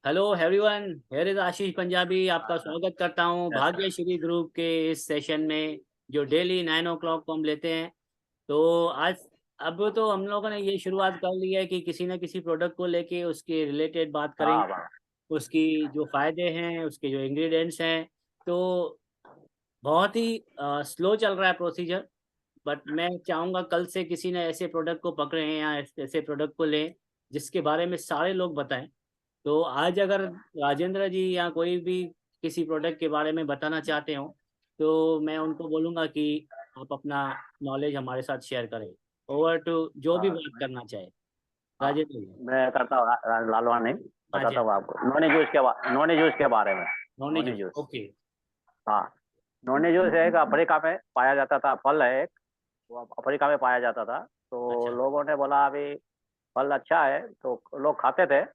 Hello everyone, here is आशीष पंजाबी। आपका स्वागत करता हूं Yes, sir. भाग्यश्री ग्रुप के इस सेशन में, जो डेली 9 o'clock को हम लेते हैं। तो आज अब तो हम लोगों ने ये शुरुआत कर ली है कि किसी न किसी प्रोडक्ट को लेके उसके रिलेटेड बात वाह करेंगे, वाह। उसकी जो फायदे हैं, उसके जो इंग्रेडिएंट्स हैं। तो बहुत ही स्लो चल रहा है प्रोसीजर, बट मैं चाहूँगा कल से किसी ने ऐसे प्रोडक्ट को पकड़े हैं या ऐसे प्रोडक्ट को लें जिसके बारे में सारे लोग बताएं। तो आज अगर राजेंद्र जी या कोई भी किसी प्रोडक्ट के बारे में बताना चाहते हो, तो मैं उनको बोलूँगा कि आप अपना नॉलेज हमारे साथ शेयर करें। ओवर टू जो भी हाँ बात करना चाहे, हाँ, राजेंद्र जी। मैं करता हूँ लालवानी। हाँ जी, बताता हूँ आपको नोनी जूस के बारे में। Noni noni juice, juice. Okay. हाँ, नोनी जूस एक अफ्रीका में पाया जाता था, फल है एक। वो अफ्रीका में पाया जाता था। तो अच्छा लोगों ने बोला अभी फल अच्छा है, तो लोग खाते थे।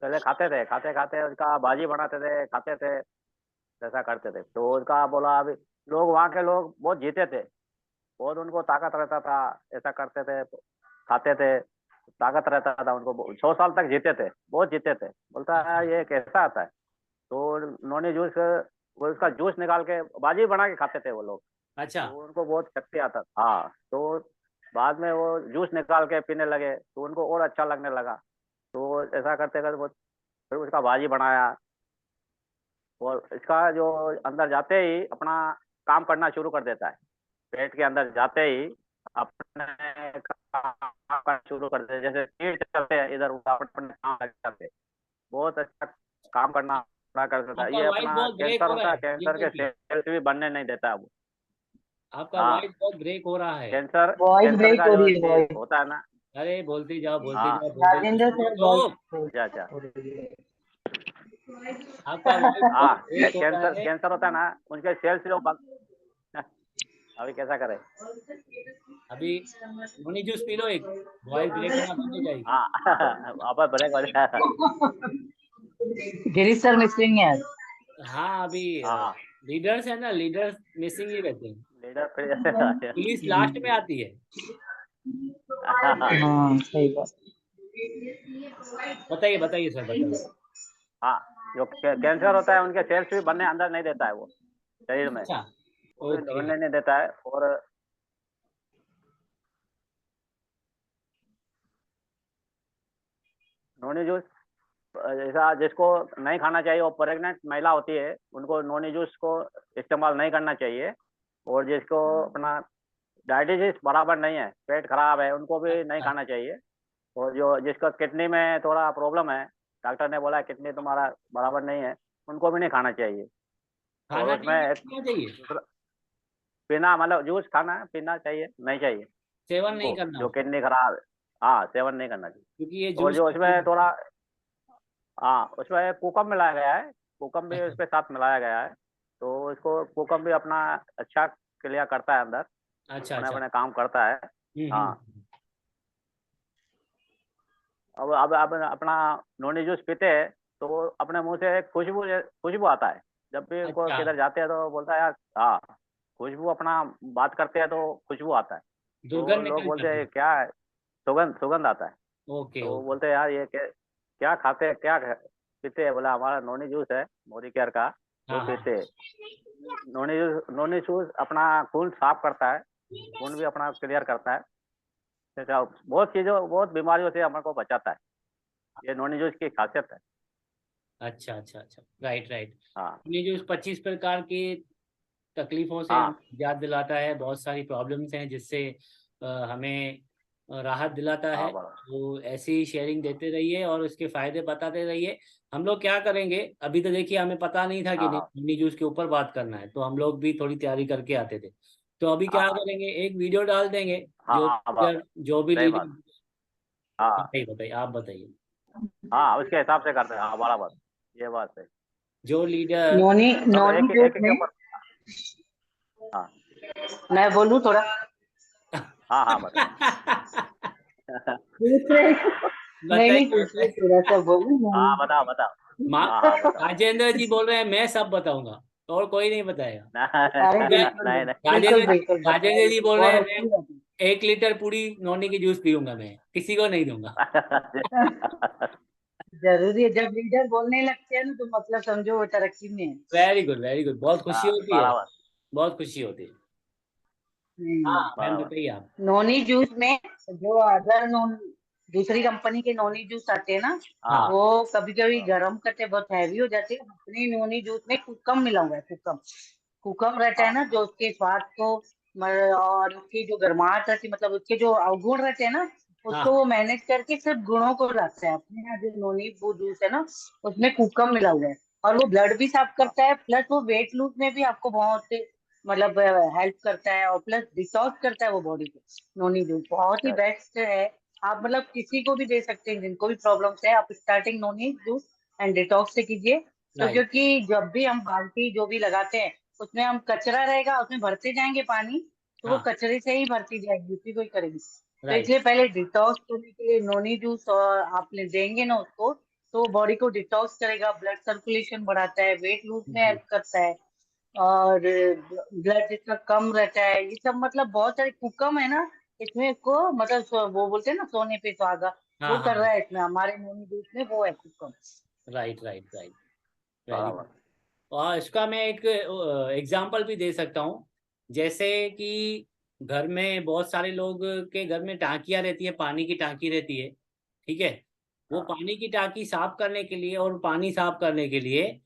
पहले खाते थे, खाते खाते उसका भाजी बनाते थे, खाते थे, ऐसा करते थे। तो उसका बोला अभी लोग, वहाँ के लोग बहुत जीते थे, बहुत उनको ताकत रहता था, ऐसा करते थे, खाते थे, ताकत रहता था उनको। 100 साल तक जीते थे, बहुत जीते थे। बोलता अच्छा है ये कैसा आता है। तो नोनी जूस, वो उसका जूस निकाल के बाजी बना के खाते थे वो लोग। अच्छा। तो उनको बहुत शक्ति आता था। हाँ, तो बाद में वो जूस निकाल के पीने लगे, तो उनको और अच्छा लगने लगा। तो ऐसा करते करते वो फिर उसका भाजी बनाया। और इसका जो अंदर जाते ही अपना काम करना शुरू कर देता है। पेट के अंदर जाते ही अपने काम करना शुरू कर देते हैं। जैसे तीर चलते हैं इधर उधर, अपने अपने काम लग जाते हैं। बहुत अच्छा काम करना पूरा कर देता है। आपका ये वॉइस अपना बहुत ब्रेक कैंसर हो रहा होता है, है कैंसर राजेंद्र के जी। सेल्स भी बनने नहीं देता है वो। आपका हाँ, वॉइस बहुत ब्रेक हो रहा है। कैंसर, वॉइस कैंसर ब्रेक का हो जो रही है, चीज वॉइस। होता है ना। अरे बोलते जाओ, बोलते हाँ, जाओ, बोलते जाओ, राजेंद्र सुनो सर, वॉइस तो। अच्छा अच्छा। हो रही है। आपका वॉइस हाँ, बहुत ब्रेक हो रहा कैंसर है। कैंसर होता है ना, उनके सेल्स जो बन अभी कैसा करे। अभी नॉनी जूस पी लो एक, वॉइस ब्रेक होना बंद हो जाएगी। हाँ वापस ब्रेक हो जाए। गिरीश सर मिसिंग है। हाँ, अभी हाँ, लीडर्स है ना, लीडर्स मिसिंग ही रहते हैं। लीडर फिर पुलिस लास्ट में आती है। हाँ, सही बात। बताइए बताइए सर, बताइए। हाँ, जो कैंसर होता है उनके सेल्स भी बनने अंदर नहीं देता है वो, शरीर में। अच्छा, वो भी ओके। बनने नहीं देता है। और नोनी जूस ऐसा जिसको नहीं खाना चाहिए, वो प्रेग्नेंट महिला होती है, उनको नोनी जूस को इस्तेमाल नहीं करना चाहिए। और जिसको अपना डायबिटीज बराबर नहीं है, पेट खराब है, उनको भी नहीं अच्छा, खाना चाहिए। और जो जिसका किडनी में थोड़ा प्रॉब्लम है, डॉक्टर ने बोला किडनी तुम्हारा बराबर नहीं है, उनको भी नहीं खाना चाहिए। और खाना उसमें चाहिए एक क्या चाहिए? दूसरा, पीना मतलब जूस खाना पीना चाहिए नहीं चाहिए सेवन नहीं उनको, करना जो उसका, किडनी खराब है। हाँ, सेवन नहीं करना चाहिए। क्योंकि ये और जूस जो का उसमें थोड़ा, हाँ, उसमें कोकम मिलाया गया है, कोकम भी अच्छा उसके साथ मिलाया गया है। तो इसको कोकम भी अपना अच्छा क्रिया करता है अंदर, अच्छा अपने अच्छा। अपने काम करता है। हाँ, हम्म। अब अपना नोनी जूस पीते हैं, तो अपने मुंह से एक खुशबू खुशबू आता है। जब भी कोई अच्छा, किधर जाते हैं तो बोलता है यार, हाँ, खुशबू अपना बात करते हैं तो खुशबू आता है। तो दुर्गंध लोग निकल बोलते जाती हैं है। क्या है, सुगंध सुगंध आता है। ओके तो ओके। बोलते हैं यार ये क्या खाते हैं, पीते हैं। बोला हमारा नोनी जूस है, मोदी केयर का, वो हाँ हाँ पीते हैं। नोनी जूस अपना खून साफ करता है, खून भी अपना क्लियर करता है। ऐसा बहुत चीजों, बहुत बीमारियों से हमारे को बचाता है। ये नोनी जूस की खासियत है। अच्छा अच्छा अच्छा, राइट राइट। हाँ ये जो 25 प्रकार की तकलीफों से हम हाँ याद दिलाता है, बहुत सारी प्रॉब्लम्स हैं जिससे हमें राहत दिलाता हाँ, है। बराबर। तो ऐसी शेयरिंग देते रहिए और उसके फायदे बताते रहिए। हम लोग क्या करेंगे, अभी तो देखिए हमें पता नहीं था कि हाँ हाँ निम्बू जूस के ऊपर बात करना है, तो हम लोग भी थोड़ी तैयारी करके आते थे। तो अभी क्या हाँ करेंगे, एक वीडियो डाल देंगे। हाँ जो हाँ, बराबर। जो भी सही बात। लीडर, हाँ बताइए बताइए, आप बताइए। हाँ, उसके हिसाब से करते हैं। हाँ, बराबर, ये बात है। जो लीडर, नोनी सब नोनी एक जूस एक के में ऊपर। हाँ मैं बोलूँ थोड़ा, हाँ हाँ, बताइए। पूछ रहे हो? नहीं नहीं, बताइए पूछ रहे, बताइए। थोड़ा सा बोलूँ हाँ, नोनी। बताओ बताओ। माँ, हाँ हाँ, बताओ। राजेंद्र जी बोल रहे हैं मैं सब बताऊंगा, और कोई नहीं बताएगा। अरे क्योंकि बिल्कुल नहीं बिल्कुल राजेंद्र बिल्कुल राजेंद्र जी बताइए, बोल रहे बहुत हैं मैं अच्छी बात 1 लीटर पूरी नॉनी की जूस पीऊंगा, मैं किसी को नहीं दूंगा। है। जरूरी है, जब लीडर बोलने लगते हैं ना तो मतलब समझो वो तरक्की में है। वेरी गुड वेरी गुड, बहुत खुशी हाँ होती है, बराबर। बहुत खुशी होती है। हाँ हम्म। मैम बराबर। बताइए आप। नोनी जूस में जो अदर नॉन दूसरी कंपनी के नोनी जूस आते हैं ना, हाँ हाँ वो कभी कभी गर्म करते बहुत हैवी हो जाते हैं। अपनी नोनी जूस में कुकम मिला हुआ है। कुकम कुकम रहता है हाँ ना, जो उसके स्वाद को और उसकी जो गर्माहट रहती है, मतलब उसके जो अवगुण रहते हैं ना, उसको हाँ वो मैनेज करके सिर्फ गुणों को रखता है। अपने यहाँ जो नोनी वो जूस है ना, उसमें कुकम मिला हुआ है। और वो ब्लड भी साफ हाँ करता है, प्लस वो वेट लूज में भी आपको बहुत मतलब हेल्प करता है, और प्लस डिटॉक्स करता है वो बॉडी को। नोनी जूस बहुत ही सर, बेस्ट है। आप मतलब किसी को भी दे सकते हैं जिनको भी प्रॉब्लम्स है। आप starting noni juice and detox से कीजिए। तो राइट क्योंकि जब भी हम बाल्टी जो भी लगाते हैं, उसमें हम कचरा रहेगा, उसमें भरते जाएंगे पानी, तो वो हाँ कचरे से ही भरती जाएगी, उसी को ही करेगी। तो राइट इसलिए पहले डिटॉक्स करने के लिए नोनी जूस और आप देंगे ना उसको, तो बॉडी को डिटॉक्स करेगा, ब्लड सर्कुलेशन बढ़ाता है, वेट लूज में जी हेल्प करता है, और ब्लड जितना कम रहता है। ये सब मतलब बहुत सारे कुकम है ना इसमें को, मतलब वो बोलते हैं ना सोने पे सुहागा, हाँ वो हाँ कर रहा है इसमें हमारे नोनी जूस में, वो है कुकम। Right right right, very good. बराबर। और इसका मैं एक एग्जांपल भी दे सकता हूँ। जैसे कि घर में बहुत सारे लोग के घर में टांकियाँ रहती है, पानी की टांकी रहती है, ठीक है। वो हाँ पानी की टांकी साफ करने के लिए और पानी साफ करने के लिए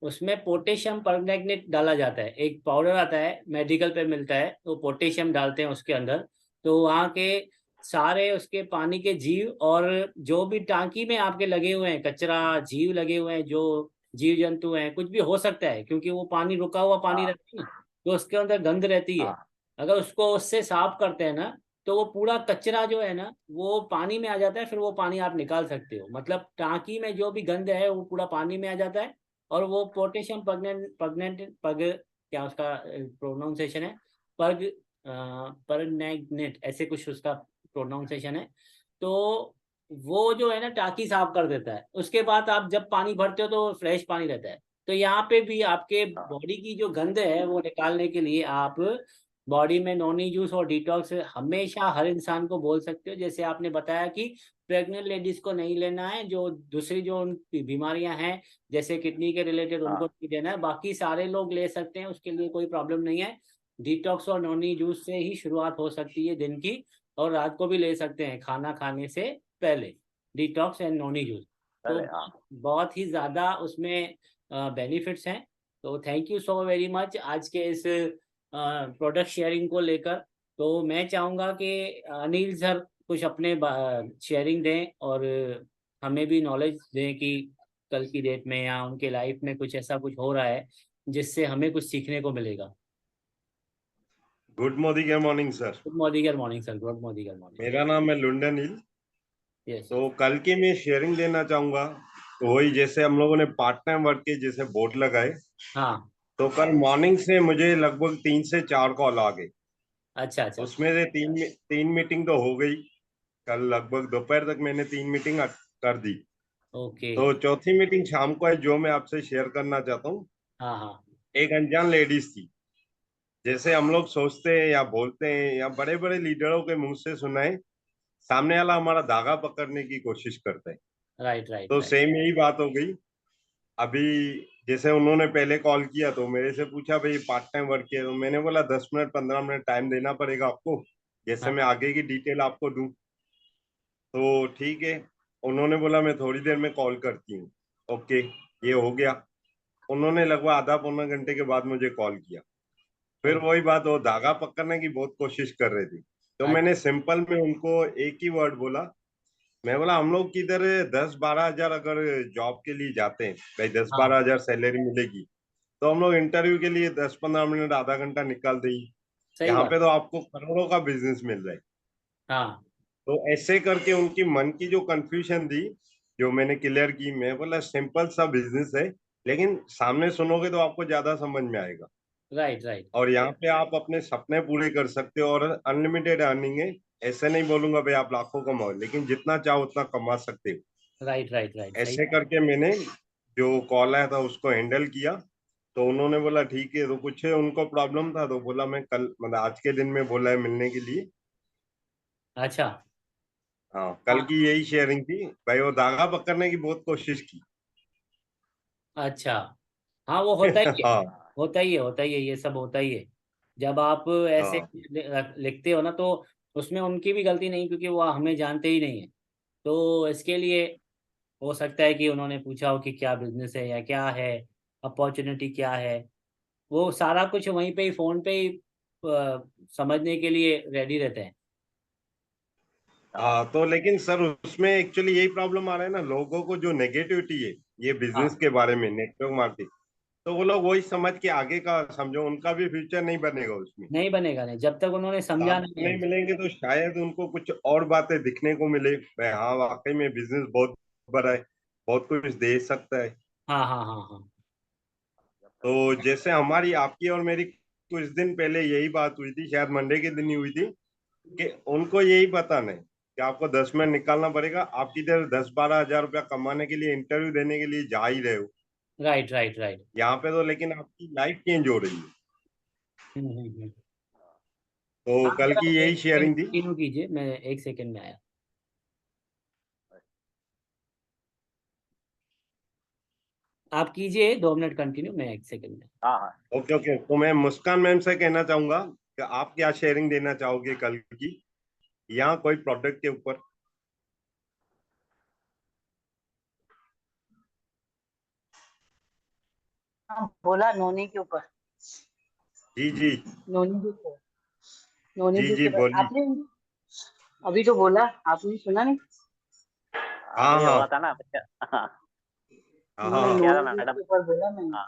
उसमें पोटेशियम परमैंगनेट डाला जाता है। एक पाउडर आता है, मेडिकल पे मिलता है, तो पोटेशियम डालते हैं उसके अंदर। तो वहाँ के सारे उसके पानी के जीव और जो भी टांकी में आपके लगे हुए हैं, कचरा जीव लगे हुए हैं, जो जीव जंतु हैं, कुछ भी हो सकता है, क्योंकि वो पानी रुका हुआ पानी हाँ रहता है ना, तो उसके अंदर गंद रहती है। हाँ अगर उसको उससे साफ करते हैं ना, तो वो पूरा कचरा जो है ना वो पानी में आ जाता है, फिर वो पानी आप निकाल सकते हो। मतलब टांकी में जो भी गंद है वो पूरा पानी में आ जाता है। और वो पोटेशियम पगनेंट पगनेंट पग क्या उसका प्रोनाउंसिएशन है, पग परनैगनेट, ऐसे कुछ उसका प्रोनाउंसिएशन है। तो वो जो है ना टांकी साफ कर देता है। उसके बाद आप जब पानी भरते हो तो फ्रेश पानी रहता है। तो यहाँ पे भी आपके हाँ बॉडी की जो गंद है वो निकालने के लिए आप बॉडी में नॉनी जूस और डिटॉक्स हमेशा हर इंसान को बोल सकते हो। जैसे आपने बताया कि प्रेग्नेंट लेडीज को नहीं लेना है, जो दूसरी जो उनकी बीमारियां हैं जैसे किडनी के रिलेटेड, उनको हाँ नहीं देना है, बाकी सारे लोग ले सकते हैं, उसके लिए कोई प्रॉब्लम नहीं है। डिटॉक्स और नॉनी जूस से ही शुरुआत हो सकती है दिन की, और रात को भी ले सकते हैं खाना खाने से पहले, डिटॉक्स एंड नॉनी जूस। तो पहले हाँ। बहुत ही ज़्यादा उसमें बेनिफिट्स हैं। तो thank you so very much आज के इस प्रोडक्ट शेयरिंग को लेकर। तो मैं चाहूँगा कि अनिल सर कुछ अपने शेयरिंग दें, और हमें भी नॉलेज दें कि कल की डेट में या उनके लाइफ में कुछ ऐसा कुछ हो रहा है जिससे हमें कुछ सीखने को मिलेगा। Good morning sir. Good morning morning sir, good morning morning. मेरा नाम है लुंडन हिल। यस तो कल की मैं शेयरिंग देना चाहूंगा। तो वही जैसे हम लोगों ने पार्ट टाइम वर्क के जैसे बोर्ड लगाए, हाँ। तो कल मॉर्निंग से मुझे लगभग 3 से 4 कॉल आ गई। अच्छा अच्छा। उसमें से तीन मीटिंग तो हो गई। कल लगभग दोपहर तक मैंने 3 मीटिंग कर दी। ओके। तो चौथी मीटिंग शाम को है जो मैं आपसे शेयर करना चाहता हूँ। हाँ हाँ एक अनजान लेडीज थी। जैसे हम लोग सोचते हैं या बोलते हैं या बड़े बड़े लीडरों के मुंह से सुना है, सामने वाला हमारा धागा पकड़ने की कोशिश करता है। राइट राइट तो राइट। सेम यही बात हो गई। अभी जैसे उन्होंने पहले कॉल किया तो मेरे से पूछा भाई पार्ट टाइम वर्क किया, तो मैंने बोला 10 मिनट 15 मिनट टाइम देना पड़ेगा आपको, जैसे मैं हाँ आगे की डिटेल आपको दूं। तो ठीक है। उन्होंने बोला मैं थोड़ी देर में कॉल करती हूँ। ओके, ये हो गया। उन्होंने लगभग आधा पौना घंटे के बाद मुझे कॉल किया। फिर ओके। वही बात, वो धागा पकड़ने की बहुत कोशिश कर रही थी। तो मैंने सिंपल में उनको एक ही वर्ड बोला। मैं बोला हम लोग किधर 10-12 हजार अगर जॉब के लिए जाते हैं, भाई दस हाँ बारह हजार सैलरी मिलेगी, तो हम लोग इंटरव्यू के लिए 10-15 मिनट आधा घंटा निकाल देंगे। सही यहाँ बात। पे तो आपको करोड़ों का बिजनेस मिल रहा है। हाँ तो ऐसे करके उनकी मन की जो कंफ्यूजन थी, जो मैंने क्लियर की। मैं बोला सिंपल सा बिजनेस है, लेकिन सामने सुनोगे तो आपको ज्यादा समझ में आएगा। राइट राइट और यहाँ पे आप अपने सपने पूरे कर सकते हो, और अनलिमिटेड अर्निंग है। ऐसे नहीं बोलूंगा भाई आप लाखों कमाओ, लेकिन जितना चाहो उतना कमा सकते हो। राइट राइट राइट, सही ऐसे बात। करके मैंने जो कॉल आया था उसको हैंडल किया। तो उन्होंने बोला ठीक है, तो कुछ उनको प्रॉब्लम था तो बोला मैं कल मतलब आज के दिन में बोला है मिलने के लिए। अच्छा। हाँ, कल हाँ की यही शेयरिंग थी भाई। वो धागा पकड़ने की बहुत कोशिश की। अच्छा। हाँ वो होता ही है, हाँ होता ही है, होता ही है, ये सब होता ही है। जब आप ऐसे हाँ लिखते हो ना, तो उसमें उनकी भी गलती नहीं, क्योंकि वो हमें जानते ही नहीं है। तो इसके लिए हो सकता है कि उन्होंने पूछा हो कि क्या बिजनेस है या क्या है, अपॉर्चुनिटी क्या है। वो सारा कुछ वहीं पे ही, फोन पे ही समझने के लिए रेडी रहते हैं। हाँ। तो लेकिन सर उसमें एक्चुअली यही प्रॉब्लम आ रहा है ना, लोगों को जो नेगेटिविटी है ये बिजनेस हाँ, के बारे में, नेटवर्क मार्केटिंग, तो वो लोग वही समझ के आगे का समझो, उनका भी फ्यूचर नहीं बनेगा उसमें। नहीं बनेगा, नहीं जब तक उन्होंने समझा साधन नहीं है नहीं उसको। मिलेंगे तो शायद उनको कुछ और बातें दिखने को मिले, भाई हाँ वाकई में बिजनेस बहुत बड़ा है, बहुत कुछ दे सकता है। हाँ हाँ हाँ हाँ। तो जैसे हमारी आपकी और मेरी कुछ दिन पहले यही बात हुई थी, शायद मंडे के दिन ही हुई थी, कि उनको यही पता नहीं कि आपको 10 मिनट निकालना पड़ेगा, आप किधर 10-12 हजार रुपया कमाने के लिए इंटरव्यू देने के लिए जा ही रहे हो। Right right right. यहाँ पे तो लेकिन आपकी लाइफ चेंज हो रही है। हम्म। तो आप कल जरा की यही एक सेकंड शेयरिंग थी। कंटिन्यू कीजिए, मैं एक सेकंड में आया। आप कीजिए 2 मिनट कंटिन्यू, मैं एक सेकंड में। हाँ हाँ। Okay okay. तो मैं मुस्कान मैम से कहना चाहूंगा कि आप क्या शेयरिंग देना चाहोगे कल की, यहाँ कोई प्रोडक्ट के ऊपर। हाँ, बोला नोनी के ऊपर। जी जी। नोनी के ऊपर। नोनी जी जी जी के ऊपर बोलिए। आपने अभी तो बोला, आपने सुना नहीं? हाँ अभी हाँ हुआ था ना। हाँ, हाँ नहीं, हाँ। क्या था नोनी जी मैडम। के ऊपर बोला मैंने। हाँ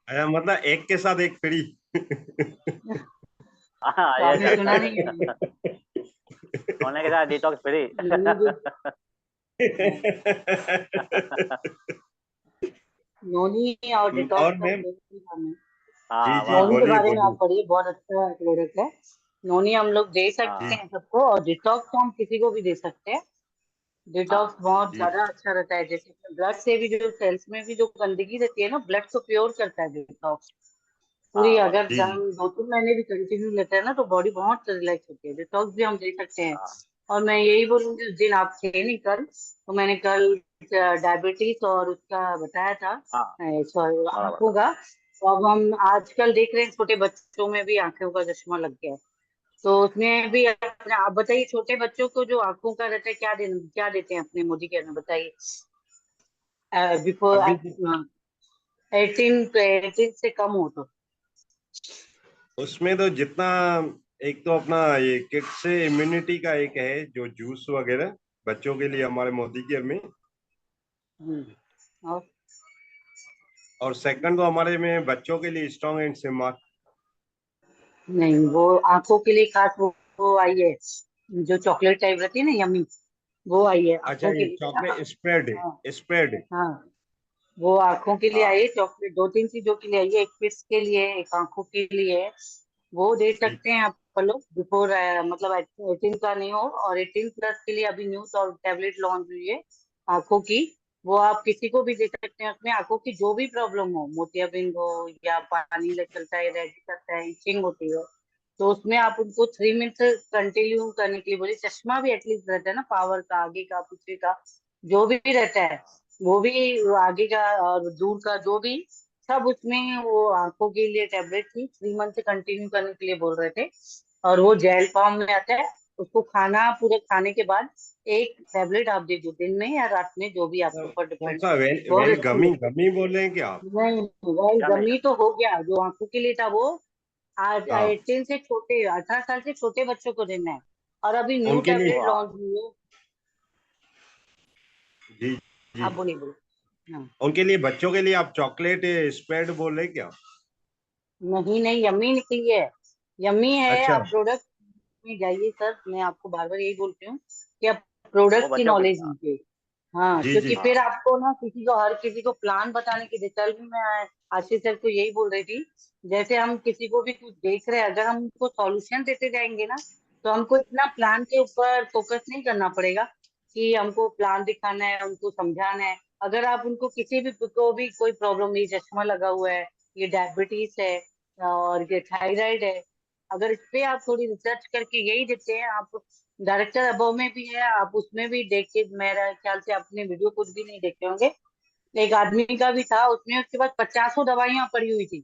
अच्छा, मतलब एक के साथ एक फ्री। हाँ, तो ये आपने चलता सुना नहीं है। है? सोने के साथ डिटॉक्स फ्री। नोनी जी, हाँ, नोनी और डिटॉक्स और का मैम। दोनों काम है। जी हाँ जी वाह नोनी वाह। के बोलिए बारे में आप बोलिए। पढ़िए, बहुत अच्छा प्रोडक्ट है। नोनी हम लोग दे सकते जी हाँ हैं सबको, और डिटॉक्स तो हम किसी को भी दे सकते हैं। डिटॉक्स हाँ बहुत जी ज्यादा अच्छा रहता है, जैसे ब्लड से भी, जो सेल्स में भी जो गंदगी रहती है ना, ब्लड को प्योर करता है डिटॉक्स। पूरी हाँ अगर जी हम 2-3 महीने भी कंटिन्यू लेते हैं ना, तो बॉडी बहुत रिलैक्स होती है। डिटॉक्स भी हम दे सकते हैं। हाँ और मैं यही बोलूंगी, उस दिन आप थे नहीं कल, तो मैंने कल डायबिटीज और उसका बताया था, हाँ सॉरी, बराबर आंखों का। तो अब हम आजकल देख रहे हैं छोटे बच्चों में भी आंखों का चश्मा लग गया है। तो उसमें भी अपने, आप बताइए, छोटे बच्चों को जो आंखों का रहता है, क्या देते हैं अपने मोदी के, बताइए। बिफोर अभी 18 से कम हो तो। उसमें तो जितना, एक तो अपना ये किड से इम्यूनिटी का एक है जो जूस वगैरह बच्चों के लिए हमारे मोदी केयर में, और और सेकंड तो हमारे में बच्चों के लिए स्ट्रॉन्ग एंड सिमार्ट। नहीं, वो आंखों के लिए खास वो आई है, जो चॉकलेट टाइप रहती है ना, यमी। वो आई है अच्छा, आंखों के ये लिए। चॉकलेट स्प्रेड हाँ है, स्प्रेड है। हाँ, वो आंखों के लिए हाँ आई है चॉकलेट, 2-3 चीजों के लिए आई है, एक फिट्स के लिए, एक आंखों के लिए है। वो दे जी सकते हैं आप लोग, बिफोर मतलब 18 का नहीं हो, और 18 प्लस के लिए अभी न्यूज और टेबलेट लॉन्च हुई है आंखों की। वो आप किसी को भी दे सकते हैं। उसमें आंखों की जो भी प्रॉब्लम हो, मोतियाबिंद हो या पानी लग चलता है, रेड करता है, इचिंग होती है, तो उसमें आप उनको 3 मिनट कंटिन्यू करने के लिए बोलिए। चश्मा भी एटलीस्ट रहता है ना, पावर का, आगे का, पीछे का, जो भी रहता है, वो भी, आगे का और दूर का, जो भी, सब उसमें वो आंखों के लिए टेबलेट थी, 3 मंथ से कंटिन्यू करने के लिए बोल रहे थे। और वो जेल फॉर्म में आता है। उसको खाना, पूरे खाने के बाद एक टेबलेट आप दे दो, दिन में या रात में, जो भी आपके सर, ऊपर कौन डिपेंड। सा वेल बहुत वेल अच्छी गमी है। गमी बोल रहे हैं क्या आप? नहीं, वेल क्या गमी मिला। तो हो गया, जो आंखों के लिए था वो आज हाँ 18 से छोटे, 18 साल से छोटे बच्चों को देना है। और अभी न्यू उनके लिए। टेबलेट वाह। लॉन्च हुई है। जी जी। आप बोलिए, बोलिए। हाँ, उनके लिए, बच्चों के लिए आप चॉकलेट स्प्रेड बोल रहे हैं क्या? नहीं नहीं, यम्मी निकली है। यम्मी है। अच्छा। आप प्रोडक्ट में जाइए सर, मैं आपको बार बार यही बोलती हूँ कि आप वो प्रोडक्ट की बच्चों के नॉलेज लिए। हाँ लीजिए। हाँ, जी जी। क्योंकि फिर हाँ आपको ना, किसी को, हर किसी को प्लान बताने की, कल भी मैं आशीष सर को यही बोल रही थी। जैसे हम किसी को भी कुछ देख रहे हैं, अगर हम उनको सॉल्यूशन देते जाएंगे ना, तो हमको इतना प्लान के ऊपर फोकस नहीं करना पड़ेगा कि हमको प्लान दिखाना है, उनको समझाना है। अगर आप उनको किसी भी को भी कोई प्रॉब्लम, ये चश्मा लगा हुआ है, ये डायबिटीज है, और ये थायराइड है, अगर इस पे आप थोड़ी रिसर्च करके यही देते हैं आप, डायरेक्टर अबव में भी है, आप उसमें भी देख के, मेरा ख्याल से आपने वीडियो कुछ भी नहीं देखे होंगे। एक आदमी का भी था, उसमें उसके पास 50 दवाइयां पड़ी हुई थी,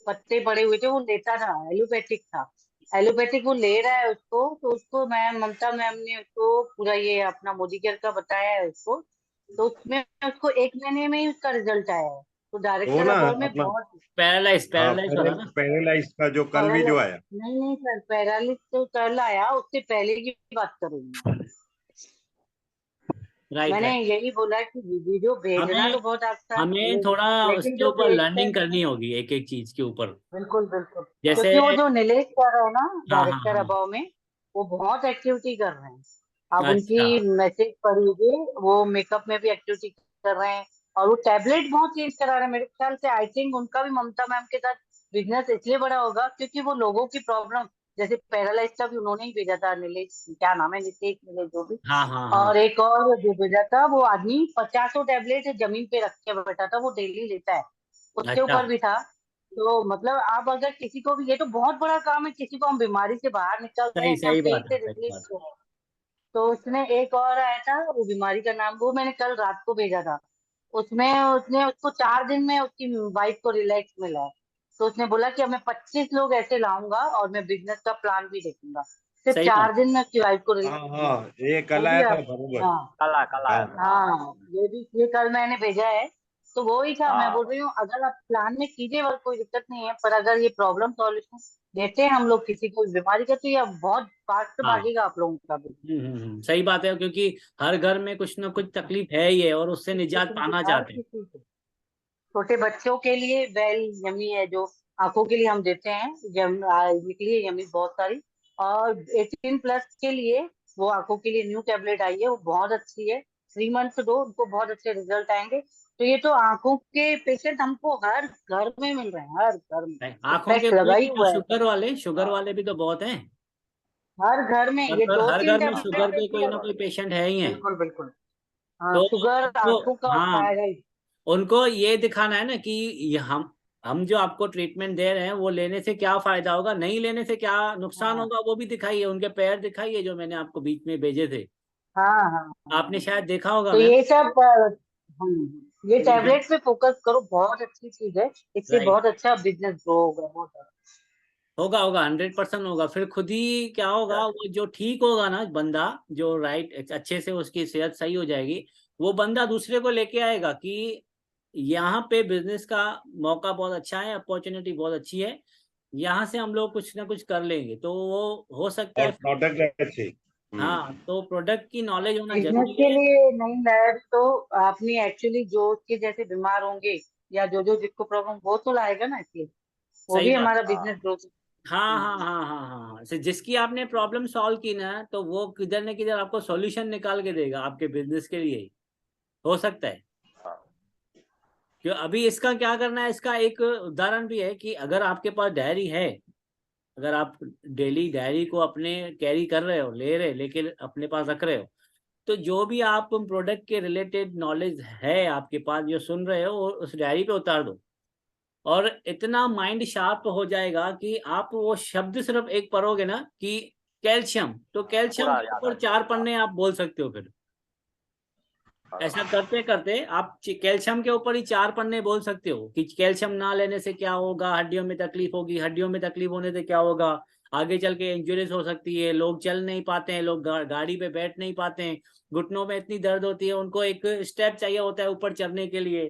पत्ते पड़े हुए थे, वो लेता था, एलोपैथिक था। एलोपैथिक वो ले रहा है उसको, तो उसको मैम ममता मैम ने उसको पूरा ये अपना मोदी केयर का बताया है उसको, तो उसमें उसको 1 महीने में ही उसका रिजल्ट आया है। तो वो डायरेक्टर ना अबव में अपना बहुत पैरालाइज पैरालाइज वाला ना। पैरालाइज का जो कल भी जो पैरालिस, आया। नहीं नहीं सर, पैरालिस तो कल आया, उससे पहले की बात करूंगी। राइट मैंने राइट। यही बोला कि वीडियो भेजना हमें तो बहुत अच्छा है, हमें थोड़ा लेकिन उसके जो ऊपर भेजते लर्निंग हैं, करनी होगी एक एक चीज के ऊपर। बिल्कुल बिल्कुल, जैसे क्योंकि वो जो नीलेश कर रहे हैं ना, हाँ हाँ डायरेक्टर हाँ। अभाव में, वो बहुत एक्टिविटी कर रहे हैं। आप उनकी अच्छा मैसेज पढ़िए, वो मेकअप में भी एक्टिविटी कर रहे हैं, और वो टैबलेट बहुत चेंज करा रहे हैं। मेरे ख्याल से आई थिंक उनका भी ममता मैम के साथ बिजनेस इसलिए बड़ा होगा क्योंकि वो लोगों की प्रॉब्लम, जैसे पैरालाइज का भी उन्होंने ही भेजा था, नीलेश, क्या नाम है, नीतीश नीलेश जो भी, हाँ हाँ हाँ। और एक और जो भेजा था, वो आदमी 50 टैबलेट जमीन पे रख के बैठा था, वो डेली लेता है, उसके अच्छा ऊपर भी था। तो मतलब आप अगर किसी को भी, ये तो बहुत बड़ा काम है, किसी को हम बीमारी से बाहर निकल रहे सही हैं, हम सही पेन बात है से सही रिलीफ बात हो रहे हैं। तो उसमें एक और आया था, वो बीमारी का नाम वो मैंने कल रात को भेजा था। उसमें उसने उसको 4 दिन में उसकी वाइफ को रिलैक्स मिला है। तो उसने बोला कि अब मैं 25 लोग ऐसे लाऊंगा और मैं बिजनेस का प्लान भी देखूंगा। सिर्फ सही बात। 4 दिन में उसकी वाइफ को हाँ रिलैक्स मिला है। हाँ, ये वो कल भी आया था आप, बरोबर। हाँ कल आया हाँ था। हाँ, ये भी, ये कल मैंने भेजा है। तो वो ही था, मैं हाँ बोल रही हूँ, अगर आप प्लान में कीजिए और कोई दिक्कत नहीं है, पर अगर ये प्रॉब्लम सॉल्यूशन देते हैं हम लोग किसी को इस बीमारी का, तो ये बहुत फास्ट हाँ भागेगा आप लोगों का भी। सही बात है, क्योंकि हर घर में कुछ ना कुछ तकलीफ है ही है और उससे निजात पाना हर चाहते हैं। किसी को, छोटे बच्चों के लिए वेल यमी है, जो आंखों के लिए हम देते हैं, निकली है यमी बहुत सारी। और 18+ के लिए वो आंखों के लिए न्यू टेबलेट आई है, वो बहुत अच्छी है। 3 मंथ दो, उनको बहुत अच्छे रिजल्ट आएंगे। तो ये तो आंखों के पेशेंट हमको हर घर में मिल रहे हैं, हर घर में आंखों के स्पेक्स लगा ही भी जो हुआ है। शुगर वाले भी तो बहुत हैं। हर घर में ये दो हर तीन घर में टेबलेट शुगर के देती कोई है। ना कोई पेशेंट है ही है। बिल्कुल बिल्कुल, हाँ, तो शुगर, तो आंखों का, हाँ, थायराइड। उनको ये दिखाना है ना कि ये हम जो आपको ट्रीटमेंट दे रहे हैं वो लेने से क्या फायदा होगा, नहीं लेने से क्या नुकसान हाँ होगा, वो भी दिखाइए। उनके पैर दिखाइए जो मैंने आपको बीच में भेजे थे, हाँ हाँ हाँ। आपने शायद देखा होगा तो मैम। ये सब ये ये जो टैबलेट पे फोकस करो, बहुत अच्छी चीज है, इससे राइट बहुत अच्छा बिजनेस ग्रो होगा, बहुत अच्छा। होगा होगा 100% होगा। फिर खुद ही क्या होगा, वो जो ठीक होगा ना बंदा, जो राइट अच्छे से उसकी सेहत सही हो जाएगी, वो बंदा दूसरे को लेके आएगा कि यहाँ पे बिजनेस का मौका बहुत अच्छा है, अपॉर्चुनिटी बहुत अच्छी है, यहाँ से हम लोग कुछ ना कुछ कर लेंगे। तो वो हो सकता और है। प्रोडक्ट अच्छे। हाँ, तो प्रोडक्ट की नॉलेज होना बिजनेस जरूरी के है। लिए नहीं लाया तो आपने एक्चुअली जो उसके जैसे बीमार होंगे, या जो जो जिसको प्रॉब्लम, वो तो लाएगा ना इसलिए, वो सही भी बात। हमारा हाँ बिजनेस ग्रो। हाँ हाँ हाँ हाँ हाँ हाँ। जिसकी आपने प्रॉब्लम सॉल्व की ना, तो वो किधर न किधर आपको सॉल्यूशन निकाल के देगा आपके बिजनेस के लिए ही। हो सकता है। हाँ क्यों अभी इसका क्या करना है, इसका एक उदाहरण भी है कि अगर आपके पास डायरी है, अगर आप डेली डायरी को अपने कैरी कर रहे हो, ले रहे लेकिन अपने पास रख रहे हो, तो जो भी आप प्रोडक्ट के रिलेटेड नॉलेज है आपके पास जो सुन रहे हो, वो उस डायरी पे उतार दो। और इतना माइंड शार्प हो जाएगा कि आप वो शब्द सिर्फ एक पढ़ोगे ना कि कैल्शियम, तो कैल्शियम पूरा के याद आ ऊपर 4 जाएगा। पन्ने आप बोल सकते हो फिर। ऐसा हाँ करते करते आप कैल्शियम के ऊपर ही 4 पन्ने बोल सकते हो कि कैल्शियम ना लेने से क्या होगा, हड्डियों में तकलीफ होगी, हड्डियों में तकलीफ होने से क्या होगा, आगे चल के इंजुरीज हो सकती है, लोग चल नहीं पाते हैं, लोग गाड़ी पे बैठ नहीं पाते हैं, घुटनों में इतनी दर्द होती है, उनको एक स्टेप चाहिए होता है ऊपर चढ़ने के लिए।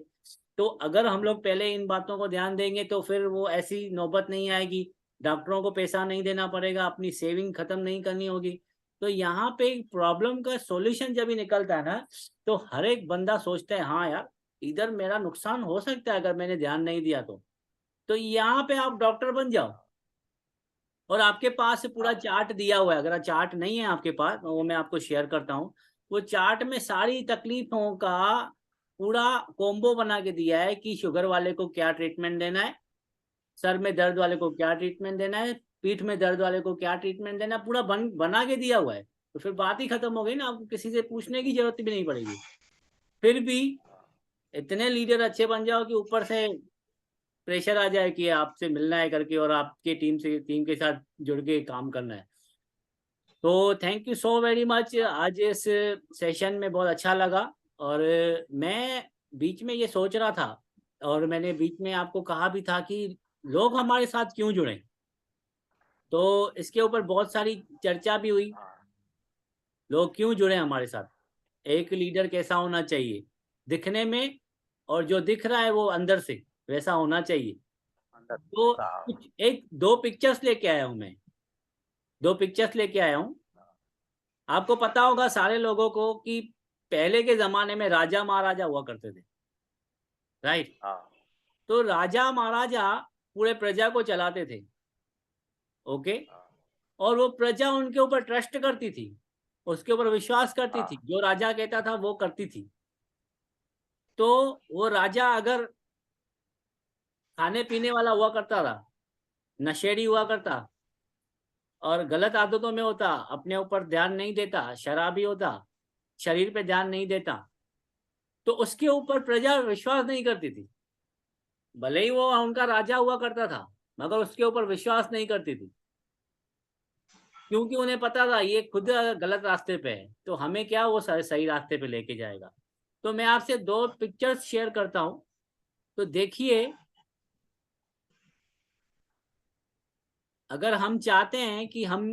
तो अगर हम लोग पहले इन बातों को ध्यान देंगे तो फिर वो ऐसी नौबत नहीं आएगी, डॉक्टरों को पैसा नहीं देना पड़ेगा, अपनी सेविंग खत्म नहीं करनी होगी। तो यहाँ पे प्रॉब्लम का सॉल्यूशन जब ही निकलता है ना, तो हर एक बंदा सोचता है हाँ यार, इधर मेरा नुकसान हो सकता है अगर मैंने ध्यान नहीं दिया तो यहाँ पे आप डॉक्टर बन जाओ। और आपके पास पूरा हाँ चार्ट दिया हुआ है, अगर चार्ट नहीं है आपके पास वो मैं आपको शेयर करता हूँ। वो चार्ट में सारी तकलीफों का पूरा कॉम्बो बना के दिया है कि शुगर वाले को क्या ट्रीटमेंट देना है, सर में दर्द वाले को क्या ट्रीटमेंट देना है, पीठ में दर्द वाले को क्या ट्रीटमेंट देना है, पूरा बना के दिया हुआ है। तो फिर बात ही खत्म हो गई ना, आपको किसी से पूछने की जरूरत भी नहीं पड़ेगी। फिर भी इतने लीडर अच्छे बन जाओ कि ऊपर से प्रेशर आ जाए कि आपसे मिलना है करके और आपके टीम के साथ जुड़ के काम करना है। तो thank you so very much. आज इस सेशन में बहुत अच्छा लगा, और मैं बीच में ये सोच रहा था, और मैंने बीच में आपको कहा भी था कि लोग हमारे साथ क्यों जुड़े, तो इसके ऊपर बहुत सारी चर्चा भी हुई। लोग क्यों जुड़े हमारे साथ, एक लीडर कैसा होना चाहिए दिखने में, और जो दिख रहा है वो अंदर से वैसा होना चाहिए। अंदर तो हाँ, कुछ एक दो पिक्चर्स लेके आया हूँ मैं, 2 पिक्चर्स लेके आया हूँ। आपको पता होगा सारे लोगों को कि पहले के ज़माने में राजा महाराजा हुआ करते थे, राइट? हाँ, तो राजा महाराजा पूरे प्रजा को चलाते थे, ओके? हाँ, और वो प्रजा उनके ऊपर ट्रस्ट करती थी, उसके ऊपर विश्वास करती हाँ, थी, जो राजा कहता था वो करती थी। तो वो राजा अगर खाने पीने वाला हुआ करता था, नशेड़ी हुआ करता, और गलत आदतों में होता, अपने ऊपर ध्यान नहीं देता, शराबी होता, शरीर पे ध्यान नहीं देता, तो उसके ऊपर प्रजा विश्वास नहीं करती थी। भले ही वो उनका राजा हुआ करता था, मगर उसके ऊपर विश्वास नहीं करती थी, क्योंकि उन्हें पता था ये खुद गलत रास्ते पे है, तो हमें क्या वो सही रास्ते पे लेके जाएगा। तो मैं आपसे 2 पिक्चर्स शेयर करता हूँ, तो देखिए, अगर हम चाहते हैं कि हम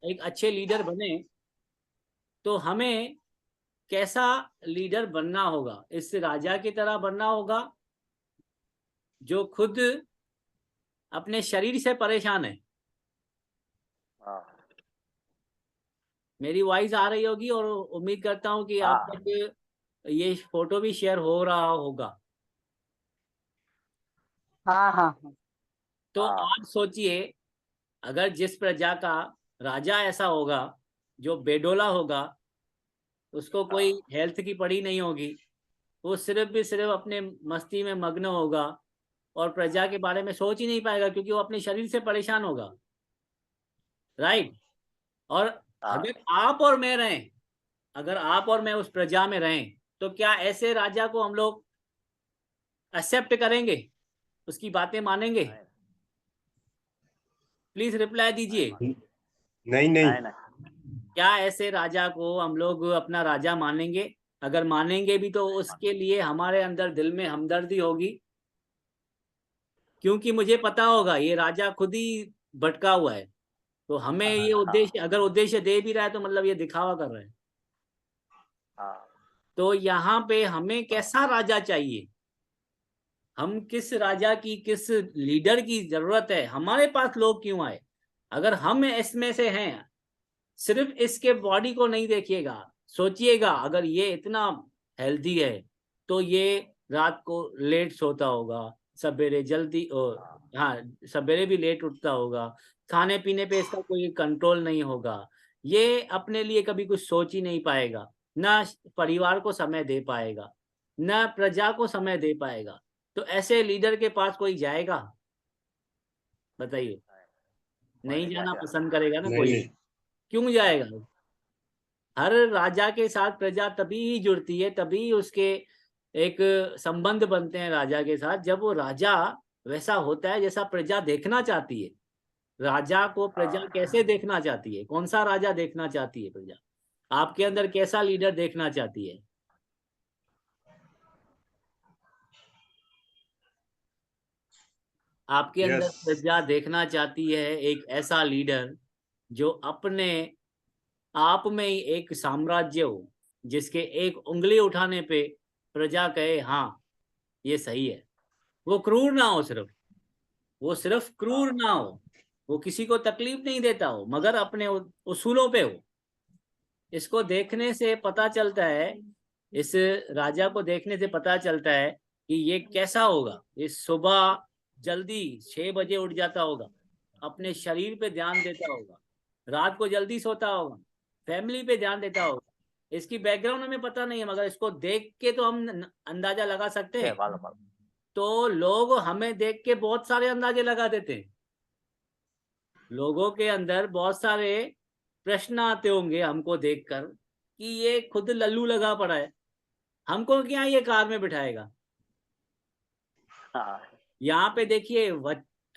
एक अच्छे लीडर बने, तो हमें कैसा लीडर बनना होगा। इस राजा की तरह बनना होगा जो खुद अपने शरीर से परेशान है। हाँ, मेरी वॉइस आ रही होगी, और उम्मीद करता हूँ कि आप हाँ, तक ये फोटो भी शेयर हो रहा होगा। हाँ हाँ हाँ। तो हाँ, आप सोचिए, अगर जिस प्रजा का राजा ऐसा होगा जो बेडोला होगा, उसको कोई हाँ, हेल्थ की पड़ी नहीं होगी, वो सिर्फ अपने मस्ती में मग्न होगा, और प्रजा के बारे में सोच ही नहीं पाएगा, क्योंकि वो अपने शरीर से परेशान होगा, राइट? और हाँ, अगर आप और मैं रहें, अगर आप और मैं उस प्रजा में रहें, तो क्या ऐसे राजा को हम लोग एक्सेप्ट करेंगे, उसकी बातें मानेंगे? नहीं, प्लीज रिप्लाई नहीं दीजिए। मान, नहीं नहीं। नहीं, नहीं, क्या ऐसे राजा को हम लोग अपना राजा मानेंगे? अगर मानेंगे भी, तो नहीं मान, उसके लिए हमारे अंदर दिल में हमदर्दी होगी, क्योंकि मुझे पता होगा ये राजा खुद ही भटका हुआ है। तो हमें ये हाँ, उद्देश्य, अगर उद्देश्य दे भी रहा है, तो मतलब ये दिखावा कर रहा है। हाँ, तो यहाँ पे हमें कैसा राजा चाहिए, हम किस राजा की, किस लीडर की जरूरत है, हमारे पास लोग क्यों आए? अगर हम इसमें से हैं, सिर्फ इसके बॉडी को नहीं देखिएगा, सोचिएगा, अगर ये इतना हेल्दी है, तो ये रात को लेट सोता होगा, सवेरे जल्दी हाँ, सवेरे भी लेट उठता होगा, खाने पीने पे इसका कोई कंट्रोल नहीं होगा, ये अपने लिए कभी कुछ सोच ही नहीं पाएगा, ना परिवार को समय दे पाएगा, ना प्रजा को समय दे पाएगा। तो ऐसे लीडर के पास कोई जाएगा? बताइए, कोई नहीं नहीं जाना जाएगा। पसंद करेगा ना नहीं कोई। नहीं। क्यों जाएगा? हर राजा के साथ प्रजा तभी ही जुड़ती है, तभी उसके एक संबंध बनते हैं राजा के साथ, जब वो राजा वैसा होता है जैसा प्रजा देखना चाहती है। राजा को प्रजा हाँ, कैसे देखना चाहती है, कौन सा राजा देखना चाहती है प्रजा, आपके अंदर कैसा लीडर देखना चाहती है? आपके अंदर यस। प्रजा देखना चाहती है एक ऐसा लीडर जो अपने आप में ही एक साम्राज्य हो, जिसके एक उंगली उठाने पे प्रजा कहे हाँ ये सही है। वो क्रूर ना हो, सिर्फ वो सिर्फ क्रूर हाँ, ना हो, वो किसी को तकलीफ नहीं देता हो, मगर अपने उसूलों पे हो। इसको देखने से पता चलता है, इस राजा को देखने से पता चलता है कि ये कैसा होगा। इस सुबह जल्दी 6 बजे उठ जाता होगा, अपने शरीर पे ध्यान देता होगा, रात को जल्दी सोता होगा, फैमिली पे ध्यान देता होगा। इसकी बैकग्राउंड हमें पता नहीं है, मगर इसको देख के तो हम अंदाजा लगा सकते के हैं। बालों पर तो लोग हमें देख के बहुत सारे अंदाजे लगा देते हैं। लोगों के अंदर बहुत सारे प्रश्न आते होंगे हमको देखकर, कि ये खुद लल्लू लगा पड़ा है, हमको क्या ये कार में बिठाएगा। हाँ, यहाँ पे देखिए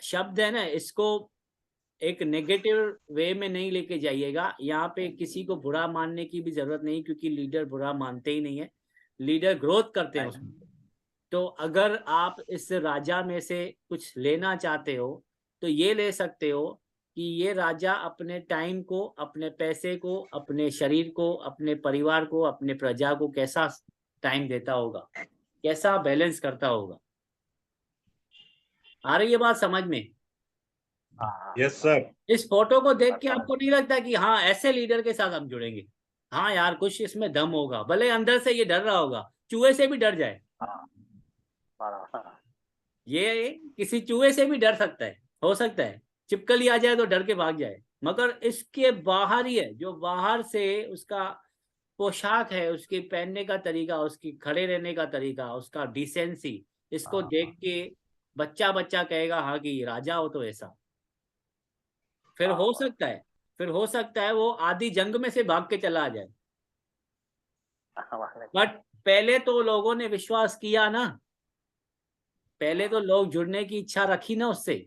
शब्द है ना, इसको एक नेगेटिव वे में नहीं लेके जाइएगा। यहाँ पे किसी को बुरा मानने की भी जरूरत नहीं, क्योंकि लीडर बुरा मानते ही नहीं है, लीडर ग्रोथ करते हैं उसमें। तो अगर आप इस राजा में से कुछ लेना चाहते हो तो ये ले सकते हो कि ये राजा अपने टाइम को, अपने पैसे को, अपने शरीर को, अपने परिवार को, अपने प्रजा को कैसा टाइम देता होगा, कैसा बैलेंस करता होगा। आ रही है बात समझ में? Yes sir. इस फोटो को देख के आपको नहीं लगता कि हाँ ऐसे लीडर के साथ हम जुड़ेंगे, हाँ यार कुछ इसमें दम होगा, भले अंदर से ये डर रहा होगा, चूहे से भी डर जाए, ये किसी चूहे से भी डर सकता है, हो सकता है चिपकली आ जाए तो डर के भाग जाए, मगर इसके बाहर ही है, जो बाहर से उसका पोशाक है, उसके पहनने का तरीका, उसकी खड़े रहने का तरीका, उसका डिसेंसी, इसको देख के बच्चा बच्चा कहेगा हाँ कि राजा हो तो ऐसा। फिर हो सकता है वो आधी जंग में से भाग के चला आ जाए, बट पहले तो लोगों ने विश्वास किया ना, पहले तो लोग जुड़ने की इच्छा रखी ना उससे,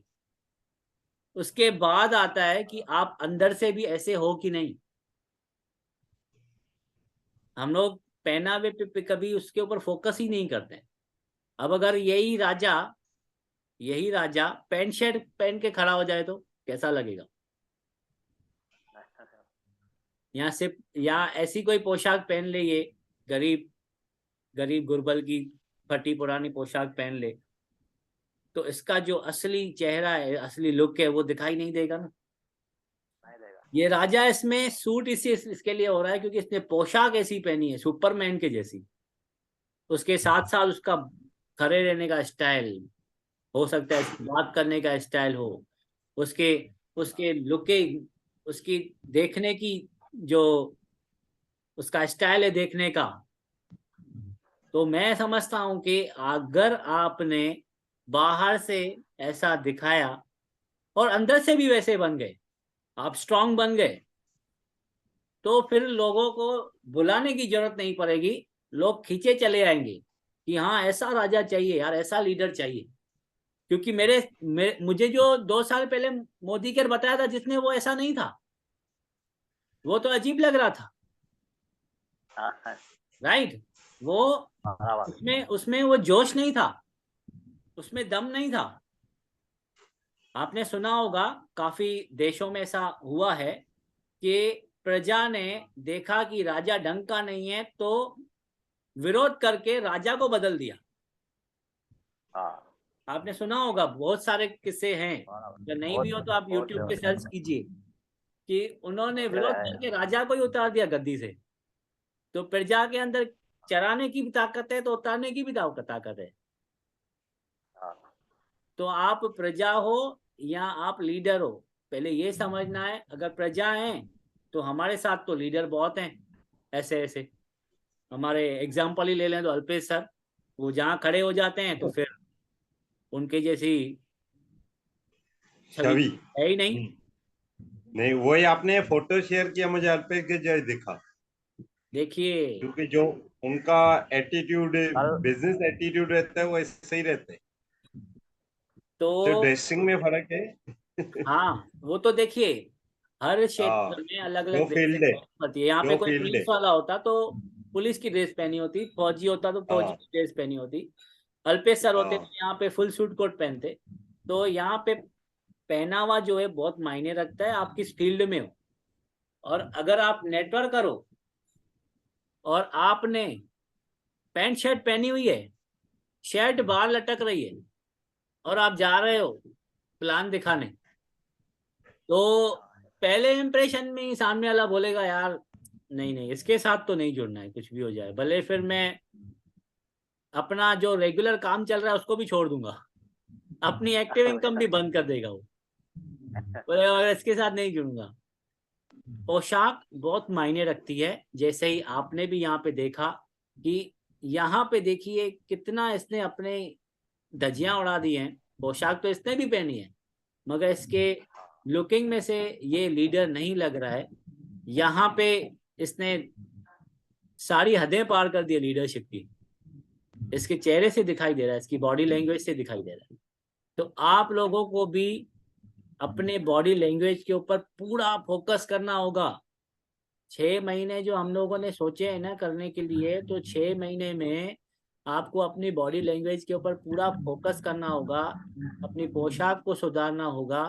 उसके बाद आता है कि आप अंदर से भी ऐसे हो कि नहीं। हम लोग पहनावे पे कभी उसके ऊपर फोकस ही नहीं करते। अब अगर यही राजा पैंट शर्ट पहन के खड़ा हो जाए तो कैसा लगेगा? यहाँ से या ऐसी कोई पोशाक पहन ले, ये गरीब गुरबल की फटी पुरानी पोशाक पहन ले, तो इसका जो असली चेहरा है, असली लुक है, वो दिखाई नहीं देगा ना। ये राजा इसमें सूट इसके लिए हो रहा है क्योंकि इसने पोशाक ऐसी पहनी है सुपरमैन के जैसी, उसके साथ साथ उसका खड़े रहने का स्टाइल हो सकता है, बात करने का स्टाइल हो, उसके लुकिंग, उसकी देखने की जो उसका स्टाइल है देखने का। तो मैं समझता हूं कि अगर आपने बाहर से ऐसा दिखाया और अंदर से भी वैसे बन गए, आप स्ट्रांग बन गए, तो फिर लोगों को बुलाने की जरूरत नहीं पड़ेगी, लोग खींचे चले आएंगे कि हाँ ऐसा राजा चाहिए यार, ऐसा लीडर चाहिए। क्योंकि मुझे जो 2 साल पहले मोदी के बताया था जिसने, वो ऐसा नहीं था, वो तो अजीब लग रहा था, राइट? वो उसमें वो जोश नहीं था, उसमें दम नहीं था। आपने सुना होगा काफी देशों में ऐसा हुआ है कि प्रजा ने देखा कि राजा ढंग का नहीं है तो विरोध करके राजा को बदल दिया। आपने सुना होगा, बहुत सारे किस्से हैं, अगर नहीं भी हो तो आप YouTube पे सर्च कीजिए कि उन्होंने विरोध करके राजा को ही उतार दिया गद्दी से। तो प्रजा के अंदर चराने की भी ताकत है तो उतारने की भी ताकत है। तो आप प्रजा हो या आप लीडर हो, पहले ये समझना है, अगर प्रजा है तो हमारे साथ तो लीडर बहुत हैं, ऐसे हमारे एग्जाम्पल ही ले लें तो अल्पेश सर, वो जहाँ खड़े हो जाते हैं तो फिर उनके जैसी छवि है ही नहीं। वही आपने फोटो शेयर किया, मुझे अल्पेश के जैसे दिखा। देखिए, क्योंकि जो उनका एटीट्यूड, बिजनेस एटीट्यूड रहता है वो ऐसे ही रहता है, तो ड्रेसिंग में फर्क है। हाँ वो तो देखिए हर क्षेत्र में अलग अलग फील्ड है, होती है। यहाँ पे कोई पुलिस वाला होता तो पुलिस की ड्रेस पहनी होती, फौजी होता तो फौजी की ड्रेस पहनी होती, अल्पेश सर होते तो यहाँ पे फुल सूट कोट पहनते। तो यहाँ पे पहनावा जो है बहुत मायने रखता है, आप किस फील्ड में हो। और अगर आप नेटवर्क करो और आपने पैंट शर्ट पहनी हुई है, शर्ट बाहर लटक रही है और आप जा रहे हो प्लान दिखाने, तो पहले इंप्रेशन में ही सामने वाला बोलेगा यार नहीं इसके साथ तो नहीं जुड़ना है, कुछ भी हो जाए, भले फिर मैं अपना जो रेगुलर काम चल रहा है उसको भी छोड़ दूंगा, अपनी एक्टिव इनकम भी बंद कर देगा वो, बोलेगा इसके साथ नहीं जुड़ूंगा। पोशाक बहुत मायने रखती है। जैसे ही आपने भी यहाँ पे देखा कि यहाँ पे देखिए कितना इसने अपने धज्जियां उड़ा दी हैं, पोशाक तो इसने भी पहनी है, मगर इसके लुकिंग में से ये लीडर नहीं लग रहा है। यहाँ पे इसने सारी हदें पार कर दी लीडरशिप की, इसके चेहरे से दिखाई दे रहा है, इसकी बॉडी लैंग्वेज से दिखाई दे रहा है। तो आप लोगों को भी अपने बॉडी लैंग्वेज के ऊपर पूरा फोकस करना होगा। 6 महीने जो हम लोगों ने सोचे हैं ना करने के लिए, तो 6 महीने में आपको अपनी बॉडी लैंग्वेज के ऊपर पूरा फोकस करना होगा, अपनी पोशाक को सुधारना होगा,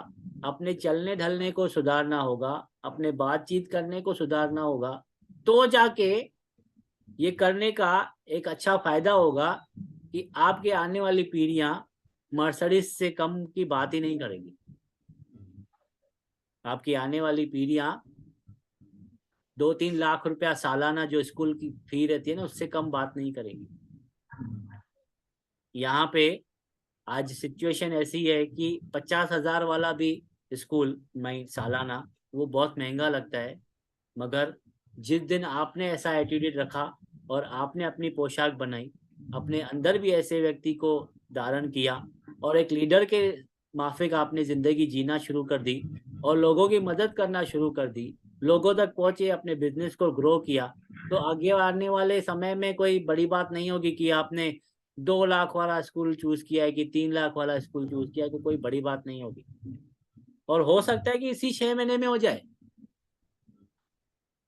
अपने चलने ढलने को सुधारना होगा, अपने बातचीत करने को सुधारना होगा, तो जाके ये करने का एक अच्छा फायदा होगा कि आपके आने वाली पीढ़ियां मर्सिडीज से कम की बात ही नहीं करेंगी। आपकी आने वाली पीढ़ियां 2-3 लाख रुपया सालाना जो स्कूल की फी रहती है ना, उससे कम बात नहीं करेगी। यहाँ पे आज सिचुएशन ऐसी है कि 50,000 वाला भी स्कूल में सालाना वो बहुत महंगा लगता है, मगर जिस दिन आपने ऐसा एटीट्यूड रखा और आपने अपनी पोशाक बनाई, अपने अंदर भी ऐसे व्यक्ति को धारण किया और एक लीडर के माफिक आपने जिंदगी जीना शुरू कर दी और लोगों की मदद करना शुरू कर दी, लोगों तक पहुंचे, अपने बिजनेस को ग्रो किया, तो आगे आने वाले समय में कोई बड़ी बात नहीं होगी कि आपने 2 लाख वाला स्कूल चूज किया है कि 3 लाख वाला स्कूल चूज किया है, तो कोई बड़ी बात नहीं होगी। और हो सकता है कि इसी 6 महीने में हो जाए।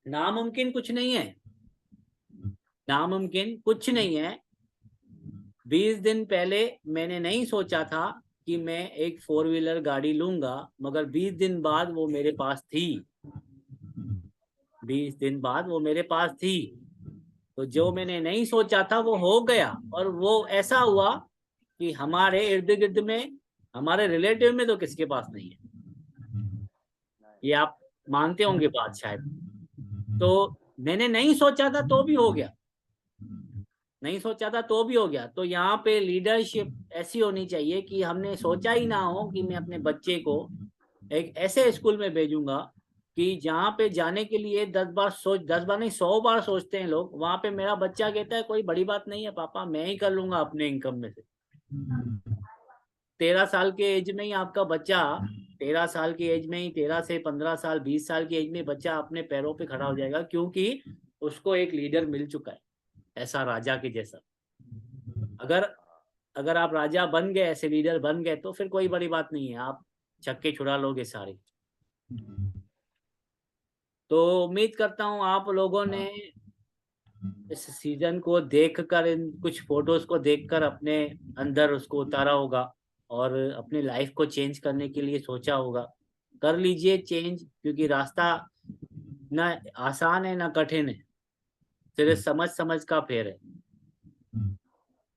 नामुमकिन कुछ नहीं है, नामुमकिन कुछ नहीं है। 20 दिन पहले मैंने नहीं सोचा था कि मैं एक 4 व्हीलर गाड़ी लूंगा, मगर 20 दिन बाद वो मेरे पास थी। 20 दिन बाद वो मेरे पास थी। तो जो मैंने नहीं सोचा था वो हो गया, और वो ऐसा हुआ कि हमारे इर्द गिर्द में, हमारे रिलेटिव में तो किसके पास नहीं है। ये आप मानते होंगे बात शायद। तो मैंने नहीं सोचा था तो भी हो गया, नहीं सोचा था तो भी हो गया। तो यहाँ पे लीडरशिप ऐसी होनी चाहिए कि हमने सोचा ही ना हो कि मैं अपने बच्चे को एक ऐसे स्कूल में भेजूंगा कि जहाँ पे जाने के लिए 10 बार नहीं 100 बार सोचते हैं लोग। वहां पे मेरा बच्चा कहता है कोई बड़ी बात नहीं है पापा, मैं ही कर लूंगा अपने इनकम में से। 13 साल के एज में ही आपका बच्चा, 13 साल की एज में ही, 13 से 15 साल 20 साल की एज में बच्चा अपने पैरों पे खड़ा हो जाएगा, क्योंकि उसको एक लीडर मिल चुका है, ऐसा राजा के जैसा। अगर आप राजा बन गए, ऐसे लीडर बन गए, तो फिर कोई बड़ी बात नहीं है, आप छक्के छुड़ा लोगे सारे। तो उम्मीद करता हूँ आप लोगों ने इस सीजन को देखकर, इन कुछ फोटोज को देखकर अपने अंदर उसको उतारा होगा और अपने लाइफ को चेंज करने के लिए सोचा होगा। कर लीजिए चेंज, क्योंकि रास्ता ना आसान है ना कठिन है, सिर्फ समझ समझ का फेर है।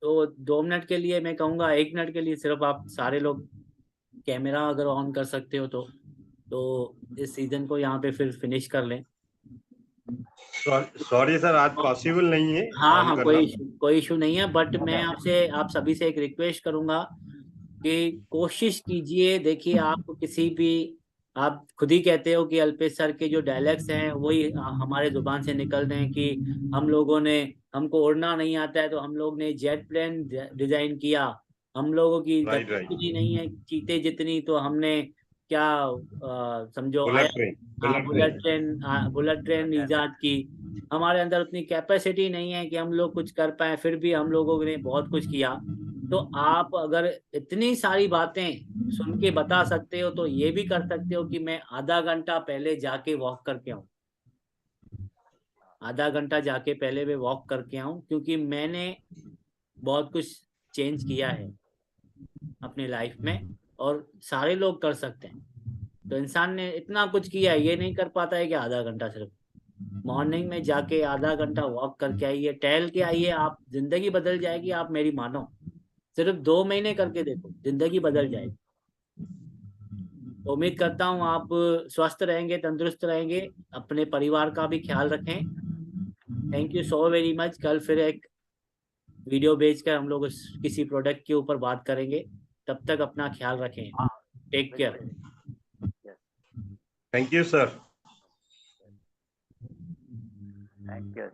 तो 2 मिनट के लिए मैं कहूँगा, 1 मिनट के लिए सिर्फ आप सारे लोग कैमरा अगर ऑन कर सकते हो तो इस सीजन को यहाँ पे फिर फिनिश कर लें। सॉरी सर, आज पॉसिबल नहीं है हाँ ऑन हाँ, करना। कोई इशू नहीं है, बट मैं आप सभी से एक रिक्वेस्ट करूंगा कि कोशिश कीजिए। देखिए, आप किसी भी, आप खुद ही कहते हो कि अल्पेश सर के जो डायलॉग्स हैं वही हमारे जुबान से निकल रहे हैं कि हमको उड़ना नहीं आता है तो हम लोग ने जेट प्लेन डिजाइन किया, हम लोगों की राइट कैपेसिटी नहीं है चीते जितनी, तो हमने क्या समझो बुलेट ट्रेन, बुलेट ट्रेन इजाद की। हमारे अंदर उतनी कैपेसिटी नहीं है कि हम लोग कुछ कर पाए, फिर भी हम लोगों ने बहुत कुछ किया। तो आप अगर इतनी सारी बातें सुन के बता सकते हो, तो ये भी कर सकते हो कि मैं आधा घंटा पहले जाके वॉक करके आऊँ, आधा घंटा जाके पहले मैं वॉक करके आऊँ, क्योंकि मैंने बहुत कुछ चेंज किया है अपने लाइफ में, और सारे लोग कर सकते हैं। तो इंसान ने इतना कुछ किया है, ये नहीं कर पाता है कि आधा घंटा। सिर्फ मॉर्निंग में जाके आधा घंटा वॉक करके आइए, टहल के आइए, आप जिंदगी बदल जाएगी, आप मेरी मानो। सिर्फ 2 महीने करके देखो, जिंदगी बदल जाएगी। तो उम्मीद करता हूँ आप स्वस्थ रहेंगे, तंदुरुस्त रहेंगे, अपने परिवार का भी ख्याल रखें। Thank you so very much. कल फिर एक वीडियो भेजकर हम लोग किसी प्रोडक्ट के ऊपर बात करेंगे। तब तक अपना ख्याल रखें। Take care. Thank you sir. Thank you.